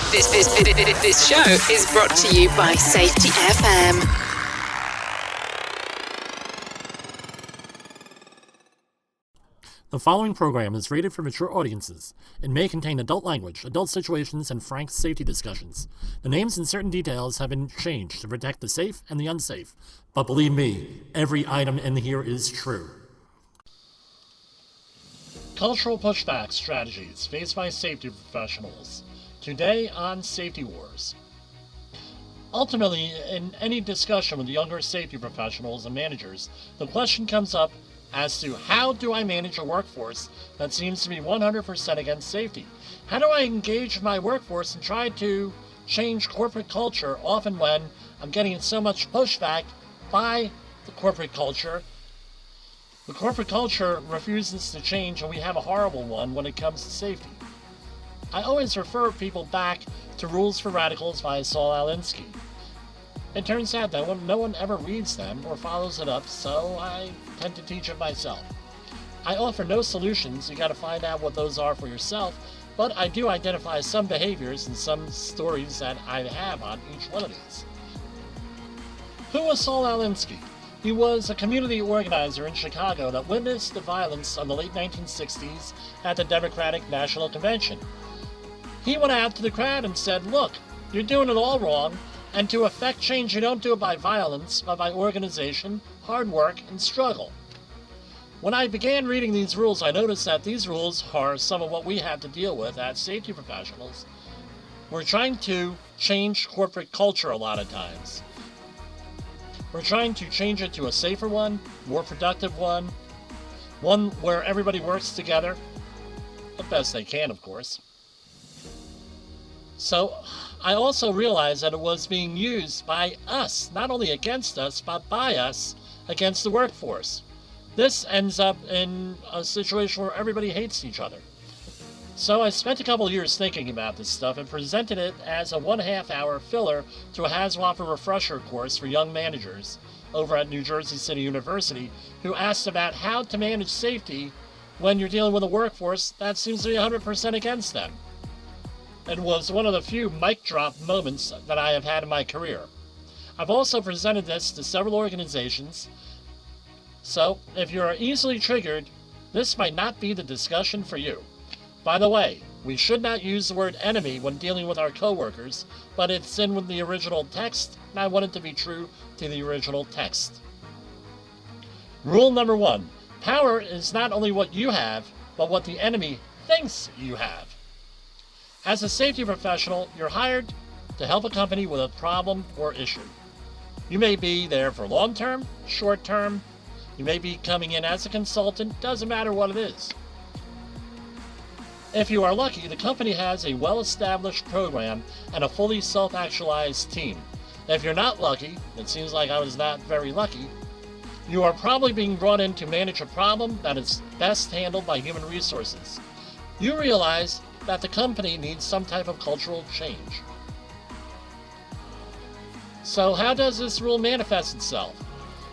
This show is brought to you by Safety FM. The following program is rated for mature audiences. It may contain adult language, adult situations, and frank safety discussions. The names and certain details have been changed to protect the safe and the unsafe. But believe me, every item in here is true. Cultural pushback strategies faced by safety professionals. Today on Safety Wars. Ultimately, in any discussion with younger safety professionals and managers, the question comes up as to how do I manage a workforce that seems to be 100% against safety? How do I engage my workforce and try to change corporate culture often when I'm getting so much pushback by the corporate culture? The corporate culture refuses to change, and we have a horrible one when it comes to safety. I always refer people back to Rules for Radicals by Saul Alinsky. It turns out that no one ever reads them or follows it up, so I tend to teach it myself. I offer no solutions, you gotta find out what those are for yourself, but I do identify some behaviors and some stories that I have on each one of these. Who was Saul Alinsky? He was a community organizer in Chicago that witnessed the violence of the late 1960s at the Democratic National Convention. He went out to the crowd and said, look, you're doing it all wrong, and to effect change you don't do it by violence, but by organization, hard work, and struggle. When I began reading these rules, I noticed that these rules are some of what we have to deal with as safety professionals. We're trying to change corporate culture a lot of times. We're trying to change it to a safer one, more productive one where everybody works together, the best they can, of course. So I also realized that it was being used by us, not only against us, but by us against the workforce. This ends up in a situation where everybody hates each other. So I spent a couple of years thinking about this stuff and presented it as a 1.5-hour filler to a Haswaffer refresher course for young managers over at New Jersey City University who asked about how to manage safety when you're dealing with a workforce that seems to be 100% against them. It was one of the few mic drop moments that I have had in my career. I've also presented this to several organizations, so if you're easily triggered, this might not be the discussion for you. By the way, we should not use the word enemy when dealing with our coworkers, but it's in with the original text, and I want it to be true to the original text. Rule number 1, power is not only what you have, but what the enemy thinks you have. As a safety professional, you're hired to help a company with a problem or issue. You may be there for long-term, short-term, you may be coming in as a consultant, doesn't matter what it is. If you are lucky, the company has a well-established program and a fully self-actualized team. If you're not lucky, it seems like I was not very lucky, you are probably being brought in to manage a problem that is best handled by human resources. You realize that the company needs some type of cultural change. So how does this rule manifest itself?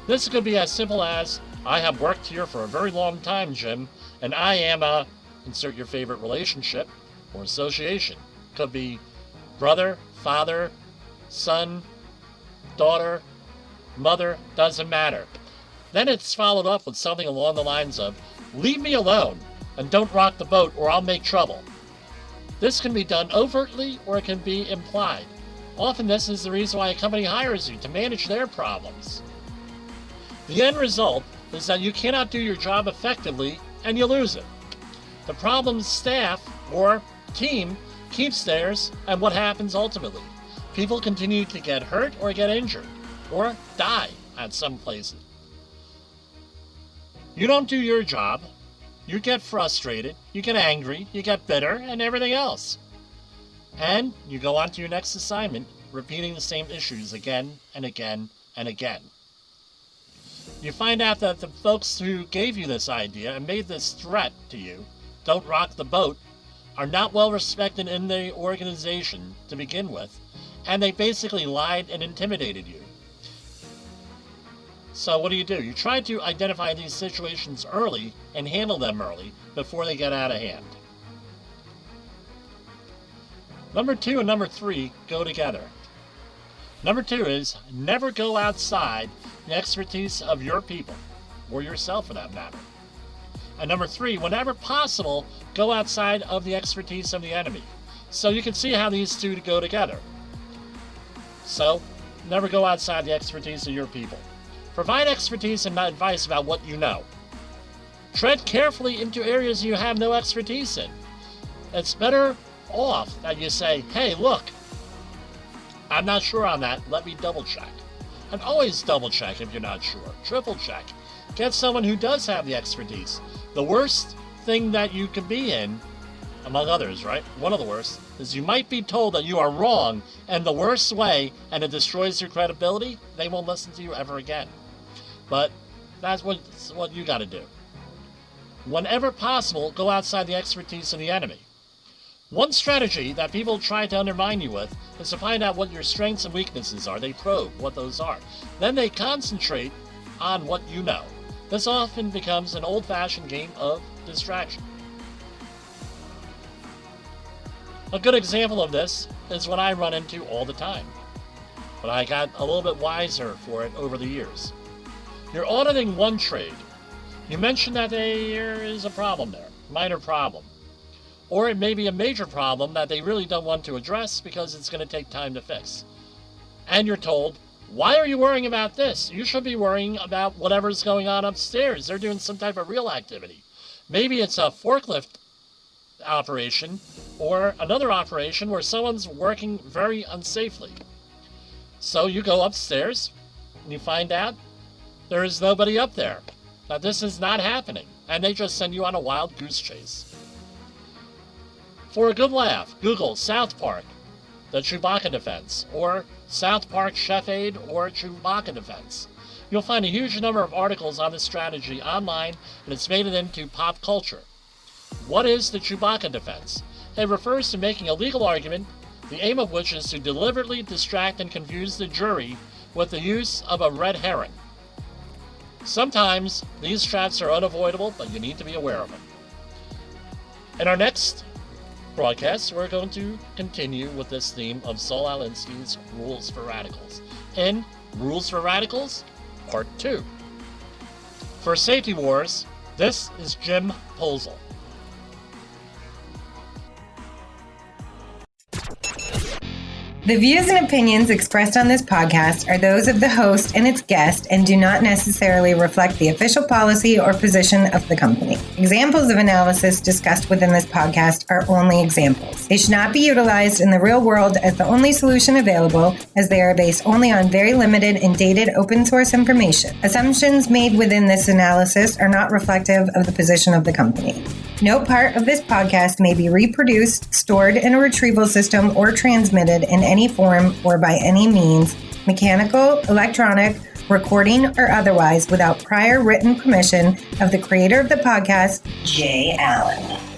This could be as simple as, I have worked here for a very long time, Jim, and I am a, insert your favorite relationship or association. Could be brother, father, son, daughter, mother, doesn't matter. Then it's followed up with something along the lines of, leave me alone and don't rock the boat or I'll make trouble. This can be done overtly or it can be implied. Often this is the reason why a company hires you, to manage their problems. The end result is that you cannot do your job effectively and you lose it. The problem's staff or team keeps theirs, and what happens ultimately? People continue to get hurt or get injured or die at some places. You don't do your job. You get frustrated, you get angry, you get bitter, and everything else. And you go on to your next assignment, repeating the same issues again and again and again. You find out that the folks who gave you this idea and made this threat to you, don't rock the boat, are not well respected in the organization to begin with, and they basically lied and intimidated you. So what do? You try to identify these situations early and handle them early before they get out of hand. Number 2 and number 3 go together. Number 2 is never go outside the expertise of your people, or yourself for that matter. And number 3, whenever possible, go outside of the expertise of the enemy. So you can see how these two go together. So, never go outside the expertise of your people. Provide expertise and advice about what you know. Tread carefully into areas you have no expertise in. It's better off that you say, hey, look, I'm not sure on that, let me double check. And always double check if you're not sure. Triple check. Get someone who does have the expertise. The worst thing that you can be in, among others, right? One of the worst, is you might be told that you are wrong, and the worst way, and it destroys your credibility, they won't listen to you ever again. But that's what you got to do. Whenever possible, go outside the expertise of the enemy. One strategy that people try to undermine you with is to find out what your strengths and weaknesses are. They probe what those are. Then they concentrate on what you know. This often becomes an old-fashioned game of distraction. A good example of this is what I run into all the time, but I got a little bit wiser for it over the years. You're auditing one trade. You mention that there is a problem there, minor problem. Or it may be a major problem that they really don't want to address because it's going to take time to fix. And you're told, why are you worrying about this? You should be worrying about whatever's going on upstairs. They're doing some type of real activity. Maybe it's a forklift operation or another operation where someone's working very unsafely. So you go upstairs and you find out there is nobody up there. Now this is not happening. And they just send you on a wild goose chase. For a good laugh, Google South Park, the Chewbacca defense, or South Park Chef Aid or Chewbacca defense. You'll find a huge number of articles on this strategy online, and it's made it into pop culture. What is the Chewbacca defense? It refers to making a legal argument, the aim of which is to deliberately distract and confuse the jury with the use of a red herring. Sometimes these traps are unavoidable, but you need to be aware of them. In our next broadcast, we're going to continue with this theme of Saul Alinsky's Rules for Radicals. In Rules for Radicals, Part 2. For Safety Wars, this is Jim Posel. The views and opinions expressed on this podcast are those of the host and its guest and do not necessarily reflect the official policy or position of the company. Examples of analysis discussed within this podcast are only examples. They should not be utilized in the real world as the only solution available, as they are based only on very limited and dated open source information. Assumptions made within this analysis are not reflective of the position of the company. No part of this podcast may be reproduced, stored in a retrieval system, or transmitted in any form or by any means, mechanical, electronic, recording, or otherwise, without prior written permission of the creator of the podcast, Jay Allen.